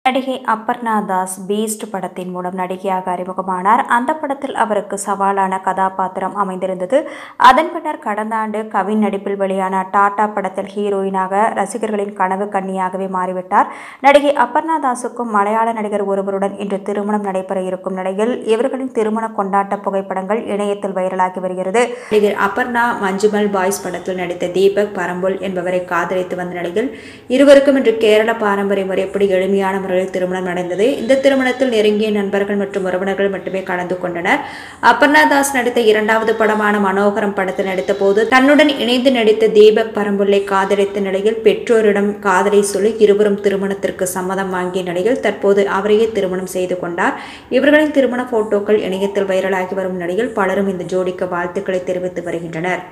நடிகை அபர்ணா தாஸ் பீஸ்ட் படத்தின் மூலம் நடிகையாக அறிமுகமானார். அந்த படத்தில் அவருக்கு சவாலான கதாபாத்திரம் அமைந்திருந்தது. அதன் பின்னர் கடந்த ஆண்டு கவின் நடிப்பில் வெளியான டாடா படத்தில் ஹீரோயினாக ரசிகர்களின் கனவு கன்னியாகவே மாறிவிட்டார். நடிகை அபர்ணா தாஸுக்கும் மலையாள நடிகர் ஒருவருடன் இன்று திருமணம் நடைபெற இருக்கும் நிலையில் இவர்களின் திருமண கொண்டாட்ட புகைப்படங்கள் இணையத்தில் வைரலாகி வருகிறது. நடிகர் அபர்ணா மஞ்சுமல் பாய்ஸ் படத்தில் நடித்த தீபக் பரம்புல் என்பவரை காதலித்து வந்த நிலையில் இருவருக்கும் இன்று கேரள பாரம்பரிய முறைப்படி எளிமையான திருமணம் நடந்தது. இந்த திருமணத்தில் நெருங்கிய நண்பர்கள் மற்றும் உறவினர்கள் மட்டுமே கலந்து கொண்டனர். அபர்ணா தாஸ் நடித்த இரண்டாவது படமான மனோகரம் படத்தில் நடித்த போது தன்னுடன் இணைந்து நடித்த தீபக் பரம்புல்லை காதலித்த நிலையில் பெற்றோரிடம் காதலை சொல்லி இருவரும் திருமணத்திற்கு சம்மதம் வாங்கிய நிலையில் தற்போது அவரையே திருமணம் செய்து கொண்டார். இவர்களின் திருமண போட்டோக்கள் இணையத்தில் வைரலாகி வரும் நிலையில் பலரும் இந்த ஜோடிக்கு வாழ்த்துக்களை தெரிவித்து வருகின்றனர்.